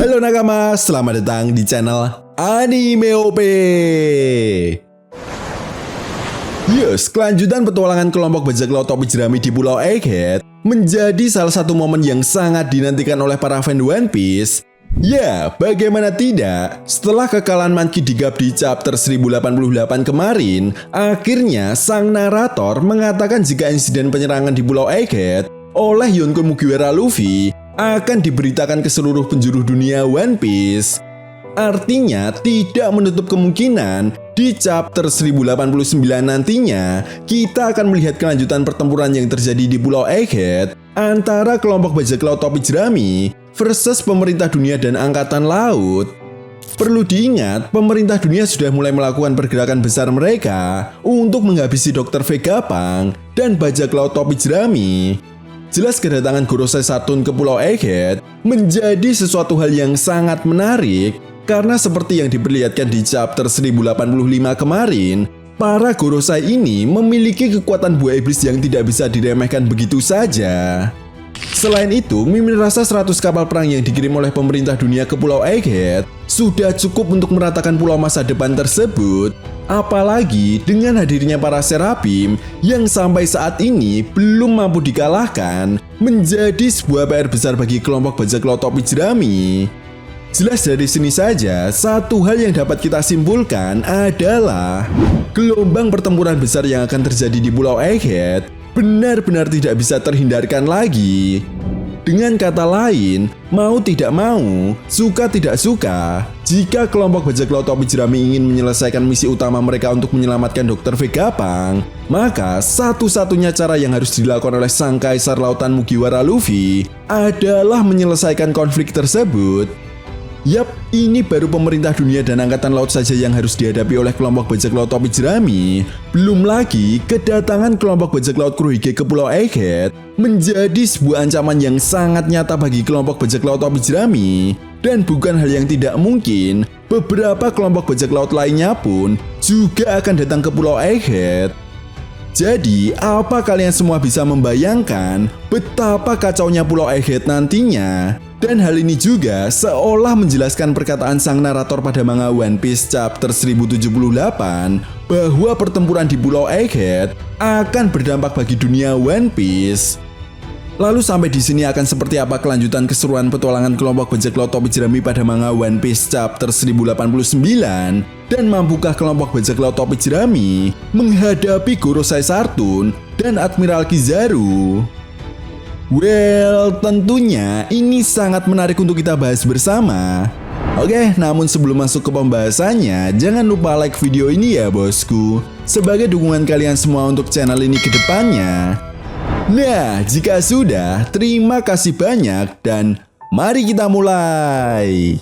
Halo nakama, selamat datang di channel Anime OP. Yes, kelanjutan petualangan kelompok bajak laut topi jerami di Pulau Egghead menjadi salah satu momen yang sangat dinantikan oleh para fan One Piece. Ya, bagaimana tidak, setelah kekalahan Monkey D. Garp di chapter 1088 kemarin, akhirnya sang narator mengatakan jika insiden penyerangan di Pulau Egghead oleh Yonko Mugiwara Luffy akan diberitakan ke seluruh penjuru dunia One Piece. Artinya tidak menutup kemungkinan di chapter 1089 nantinya kita akan melihat kelanjutan pertempuran yang terjadi di Pulau Egghead antara kelompok bajak laut topi jerami versus pemerintah dunia dan angkatan laut. Perlu diingat, pemerintah dunia sudah mulai melakukan pergerakan besar mereka untuk menghabisi Dr. Vegapunk dan bajak laut topi jerami. Jelas kedatangan Gorosei Saturn ke Pulau Egghead menjadi sesuatu hal yang sangat menarik karena seperti yang diperlihatkan di chapter 1085 kemarin, para Gorosei ini memiliki kekuatan buah iblis yang tidak bisa diremehkan begitu saja. Selain itu, mimin rasa 100 kapal perang yang dikirim oleh pemerintah dunia ke Pulau Egghead sudah cukup untuk meratakan pulau masa depan tersebut. Apalagi dengan hadirnya para Serapim yang sampai saat ini belum mampu dikalahkan, menjadi sebuah PR besar bagi kelompok bajak laut topi jerami. Jelas dari sini saja, satu hal yang dapat kita simpulkan adalah gelombang pertempuran besar yang akan terjadi di Pulau Egghead benar-benar tidak bisa terhindarkan lagi. Dengan kata lain, mau tidak mau, suka tidak suka, jika kelompok bajak laut topi jerami ingin menyelesaikan misi utama mereka untuk menyelamatkan Dr. Vegapunk, maka satu-satunya cara yang harus dilakukan oleh sang kaisar lautan Mugiwara Luffy adalah menyelesaikan konflik tersebut. Yap, ini baru pemerintah dunia dan angkatan laut saja yang harus dihadapi oleh kelompok bajak laut topi jerami. Belum lagi kedatangan kelompok bajak laut Kurohige ke Pulau Egghead menjadi sebuah ancaman yang sangat nyata bagi kelompok bajak laut topi jerami. Dan bukan hal yang tidak mungkin, beberapa kelompok bajak laut lainnya pun juga akan datang ke Pulau Egghead. Jadi, apa kalian semua bisa membayangkan betapa kacaunya Pulau Egghead nantinya? Dan hal ini juga seolah menjelaskan perkataan sang narator pada manga One Piece chapter 1078 bahwa pertempuran di Pulau Egghead akan berdampak bagi dunia One Piece. Lalu sampai di sini akan seperti apa kelanjutan keseruan petualangan kelompok bajak laut topi jerami pada manga One Piece chapter 1089? Dan mampukah kelompok bajak laut topi jerami menghadapi Gorosei Saturn dan Admiral Kizaru? Well, tentunya ini sangat menarik untuk kita bahas bersama. Oke, namun sebelum masuk ke pembahasannya, jangan lupa like video ini ya bosku, sebagai dukungan kalian semua untuk channel ini ke depannya. Nah, jika sudah, terima kasih banyak dan mari kita mulai.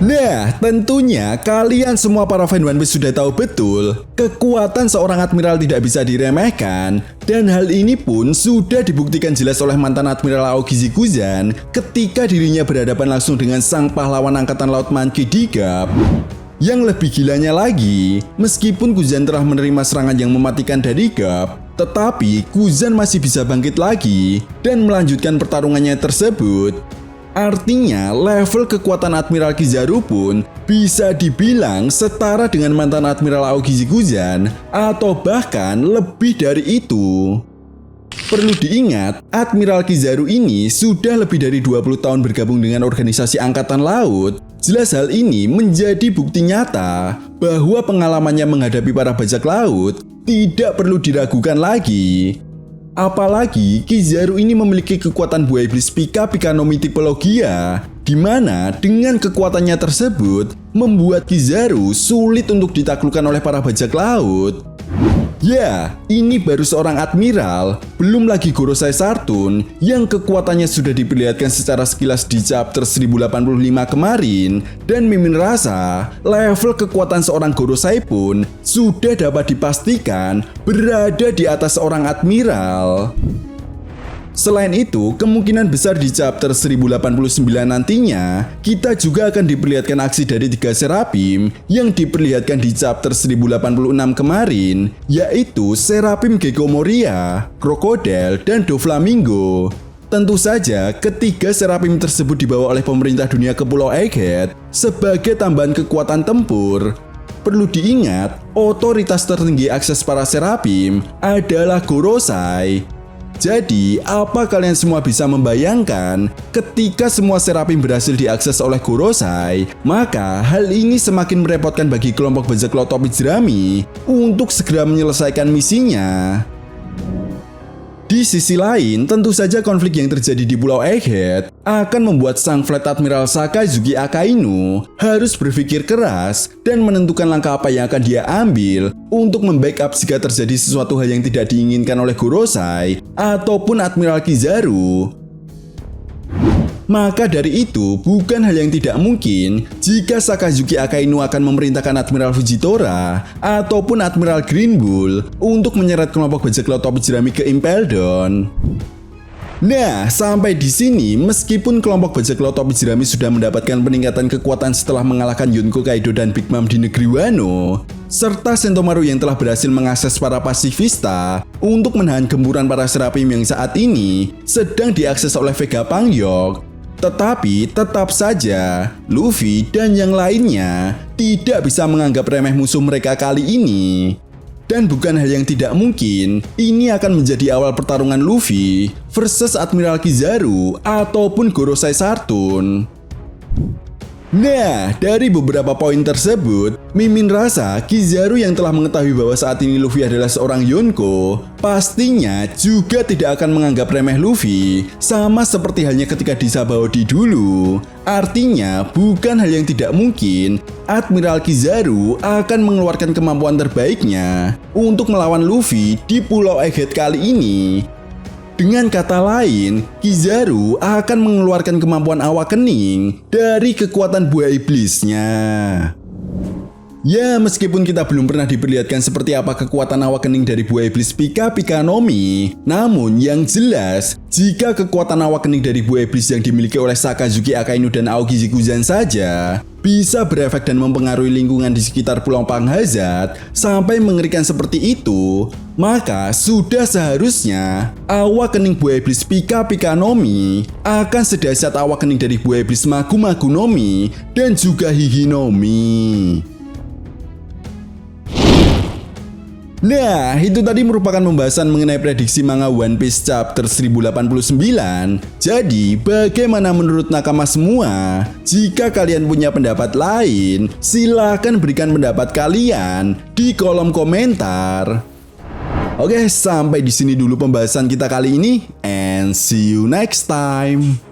Nah, tentunya kalian semua para fan One Piece sudah tahu betul kekuatan seorang admiral tidak bisa diremehkan, dan hal ini pun sudah dibuktikan jelas oleh mantan Admiral Aoki Zikuzan ketika dirinya berhadapan langsung dengan sang pahlawan angkatan laut Monkey D. Garp. Yang lebih gilanya lagi, meskipun Kuzan telah menerima serangan yang mematikan dari Garp, tetapi Kuzan masih bisa bangkit lagi dan melanjutkan pertarungannya tersebut. Artinya, level kekuatan Admiral Kizaru pun bisa dibilang setara dengan mantan Admiral Aoki Zikuzan atau bahkan lebih dari itu. Perlu diingat, Admiral Kizaru ini sudah lebih dari 20 tahun bergabung dengan organisasi Angkatan Laut. Jelas hal ini menjadi bukti nyata bahwa pengalamannya menghadapi para bajak laut tidak perlu diragukan lagi. Apalagi Kizaru ini memiliki kekuatan buah iblis Pika Pika no Mythologia, di mana dengan kekuatannya tersebut membuat Kizaru sulit untuk ditaklukkan oleh para bajak laut. Ya, ini baru seorang admiral, belum lagi Gorosei Saturn yang kekuatannya sudah diperlihatkan secara sekilas di chapter 1085 kemarin, dan mimin rasa level kekuatan seorang Gorosei pun sudah dapat dipastikan berada di atas seorang admiral. Selain itu, kemungkinan besar di chapter 1089 nantinya, kita juga akan diperlihatkan aksi dari 3 Serapim yang diperlihatkan di chapter 1086 kemarin, yaitu Serapim Gecko Moria, Crocodile, dan Doflamingo. tentu saja ketiga Serapim tersebut dibawa oleh pemerintah dunia ke Pulau Egghead sebagai tambahan kekuatan tempur. Perlu diingat, otoritas tertinggi akses para Serapim adalah Gorosei. Jadi, apa kalian semua bisa membayangkan ketika semua Serapim berhasil diakses oleh Gorosei, maka hal ini semakin merepotkan bagi kelompok bajak laut topi jerami untuk segera menyelesaikan misinya. Di sisi lain, tentu saja konflik yang terjadi di Pulau Egghead akan membuat sang Flight Admiral Sakazuki Akainu harus berpikir keras dan menentukan langkah apa yang akan dia ambil untuk membackup jika terjadi sesuatu hal yang tidak diinginkan oleh Gorosei ataupun Admiral Kizaru. Maka dari itu, bukan hal yang tidak mungkin jika Sakazuki Akainu akan memerintahkan Admiral Fujitora ataupun Admiral Green Bull untuk menyeret kelompok bajak laut topi jerami ke Impel Down. Nah, sampai di sini, meskipun kelompok bajak laut topi jerami sudah mendapatkan peningkatan kekuatan setelah mengalahkan Yonko Kaido dan Big Mom di negeri Wano, serta Sentomaru yang telah berhasil mengakses para pasifista untuk menahan gempuran para Serapim yang saat ini sedang diakses oleh Vega Pangyok, tetapi tetap saja, Luffy dan yang lainnya tidak bisa menganggap remeh musuh mereka kali ini. Dan bukan hal yang tidak mungkin, ini akan menjadi awal pertarungan Luffy versus Admiral Kizaru ataupun Gorosei Sartun. Nah, dari beberapa poin tersebut, Mimin rasa Kizaru yang telah mengetahui bahwa saat ini Luffy adalah seorang Yonko, pastinya juga tidak akan menganggap remeh Luffy, sama seperti halnya ketika di Sabaody dulu. Artinya, bukan hal yang tidak mungkin, Admiral Kizaru akan mengeluarkan kemampuan terbaiknya untuk melawan Luffy di Pulau Egghead kali ini. Dengan kata lain, Kizaru akan mengeluarkan kemampuan Awakening dari kekuatan buah iblisnya. Ya, meskipun kita belum pernah diperlihatkan seperti apa kekuatan Awakening dari buah iblis Pika Pika no Mi, namun yang jelas, jika kekuatan Awakening dari buah iblis yang dimiliki oleh Sakazuki Akainu dan Aoki Zikuzan saja bisa berefek dan mempengaruhi lingkungan di sekitar Pulau Panghazard sampai mengerikan seperti itu, maka sudah seharusnya Awakening buah iblis Pika Pika no Mi akan sedahsyat Awakening dari buah iblis Magu Magu no Mi dan juga Hihi no Mi. Nah, itu tadi merupakan pembahasan mengenai prediksi manga One Piece chapter 1089. Jadi, bagaimana menurut nakama semua? Jika kalian punya pendapat lain, silahkan berikan pendapat kalian di kolom komentar. Oke, sampai di sini dulu pembahasan kita kali ini, and see you next time.